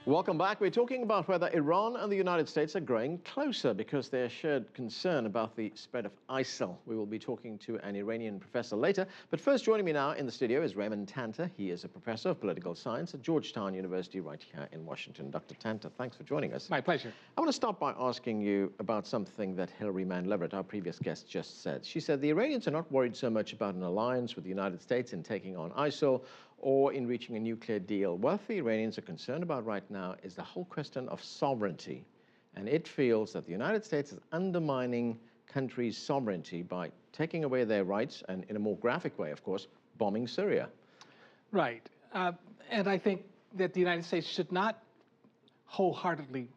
Welcome back. We're talking about whether Iran and the United States are growing closer because there's shared concern about the spread of ISIL. We will be talking to an Iranian professor later. But first, joining me now in the studio is Raymond Tanter. He is a professor of political science at Georgetown University right here in Washington. Dr. Tanter, thanks for joining us. My pleasure. I want to start by asking you about something that Hilary Mann-Leverett, our previous guest, just said. She said the Iranians are not worried so much about an alliance with the United States in taking on ISIL or in reaching a nuclear deal. What the Iranians are concerned about right now is the whole question of sovereignty. And it feels that the United States is undermining countries' sovereignty by taking away their rights and, in a more graphic way, of course, bombing Syria. Right. And I think that the United States should not wholeheartedly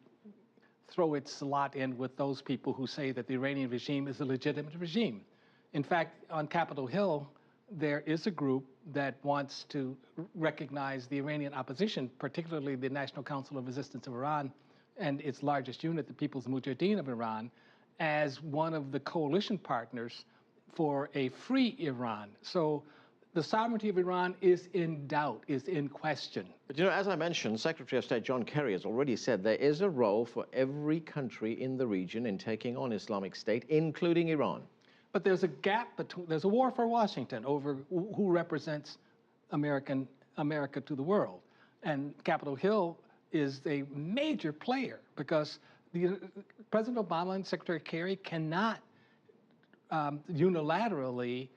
throw its lot in with those people who say that the Iranian regime is a legitimate regime. In fact, on Capitol Hill, there is a group that wants to recognize the Iranian opposition, particularly the National Council of Resistance of Iran and its largest unit, the People's Mujahideen of Iran, as one of the coalition partners for a free Iran. So the sovereignty of Iran is in doubt, is in question. But you know, as I mentioned, Secretary of State John Kerry has already said there is a role for every country in the region in taking on Islamic State, including Iran. But there's a gap between, there's a war for Washington over who represents America to the world. And Capitol Hill is a major player because President Obama and Secretary Kerry cannot unilaterally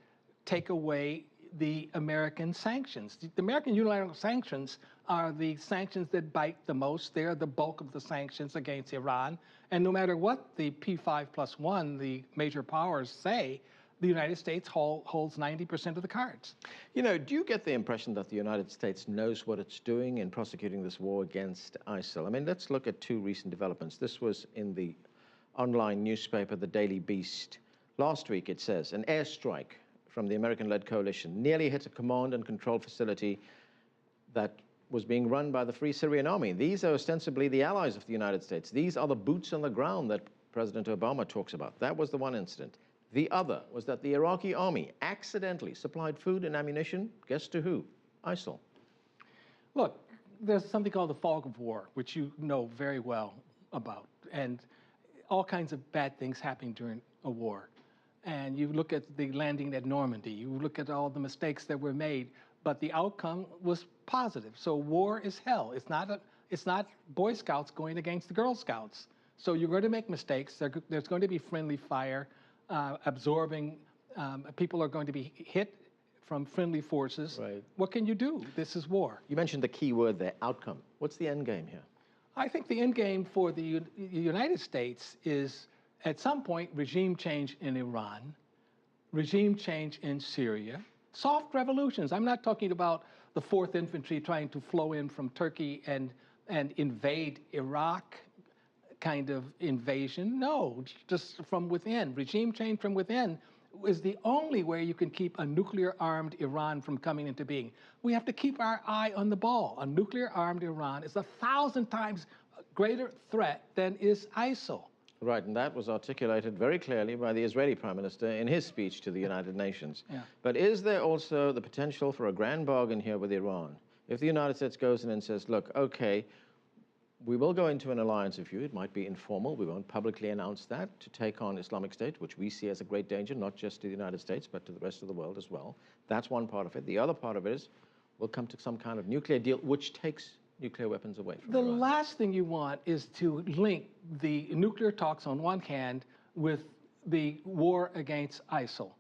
take away the American sanctions. The American unilateral sanctions are the sanctions that bite the most. They're the bulk of the sanctions against Iran. And no matter what the P5+1, the major powers, say, the United States holds 90% of the cards. You know, do you get the impression that the United States knows what it's doing in prosecuting this war against ISIL? I mean, let's look at two recent developments. This was in the online newspaper, the Daily Beast. Last week, it says, an airstrike from the American-led coalition nearly hit a command and control facility that was being run by the Free Syrian Army. These are ostensibly the allies of the United States. These are the boots on the ground that President Obama talks about. That was the one incident. The other was that the Iraqi army accidentally supplied food and ammunition, guess to who? ISIL. Look, there's something called the fog of war, which you know very well about, and all kinds of bad things happen during a war. And you look at the landing at Normandy, you look at all the mistakes that were made, but the outcome was positive. So war is hell. It's not Boy Scouts going against the Girl Scouts. So you're going to make mistakes. There's going to be friendly fire, absorbing. People are going to be hit from friendly forces. Right. What can you do? This is war. You mentioned the key word there, outcome. What's the end game here? I think the end game for the United States is, at some point, regime change in Iran, regime change in Syria, soft revolutions. I'm not talking about the 4th Infantry trying to flow in from Turkey and invade Iraq kind of invasion. No, just from within. Regime change from within is the only way you can keep a nuclear-armed Iran from coming into being. We have to keep our eye on the ball. A nuclear-armed Iran is 1,000 times greater threat than is ISIL. Right, and that was articulated very clearly by the Israeli Prime Minister in his speech to the United Nations. Yeah. But is there also the potential for a grand bargain here with Iran? If the United States goes in and says, look, okay, we will go into an alliance with you, it might be informal, we won't publicly announce that, to take on Islamic State, which we see as a great danger, not just to the United States, but to the rest of the world as well. That's one part of it. The other part of it is we'll come to some kind of nuclear deal, which takes nuclear weapons away from Iran. The last thing you want is to link the nuclear talks on one hand with the war against ISIL.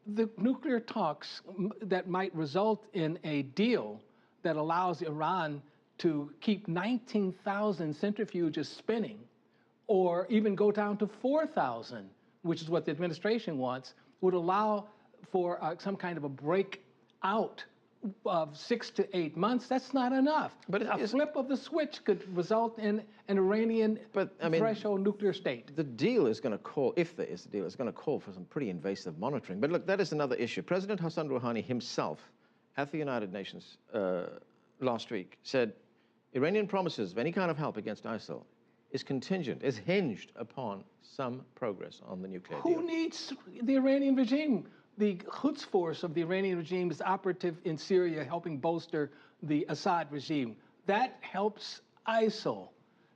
The nuclear talks that might result in a deal that allows Iran to keep 19,000 centrifuges spinning, or even go down to 4,000, which is what the administration wants, would allow for some kind of a breakout of 6 to 8 months. That's not enough. But a flip of the switch could result in an Iranian threshold nuclear state. The deal is going to call, if there is a deal, it's going to call for some pretty invasive monitoring. But look, that is another issue. President Hassan Rouhani himself at the United Nations last week said Iranian promises of any kind of help against ISIL is contingent, is hinged upon some progress on the nuclear deal. Who needs the Iranian regime? The Quds force of the Iranian regime is operative in Syria, helping bolster the Assad regime. That helps ISIL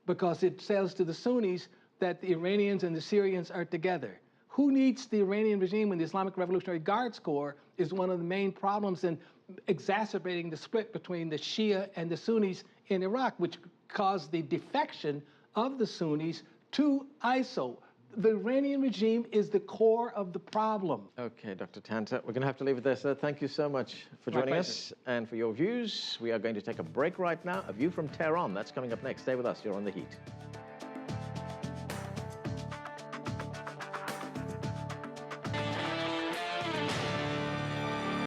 because it says to the Sunnis that the Iranians and the Syrians are together. Who needs the Iranian regime when the Islamic Revolutionary Guards Corps is one of the main problems in exacerbating the split between the Shia and the Sunnis in Iraq, which caused the defection of the Sunnis to ISIL. The Iranian regime is the core of the problem. Okay, Dr. Tanter, we're going to have to leave it there, sir. Thank you so much for joining us and for your views. We are going to take a break right now. A View from Tehran, that's coming up next. Stay with us. You're on The Heat.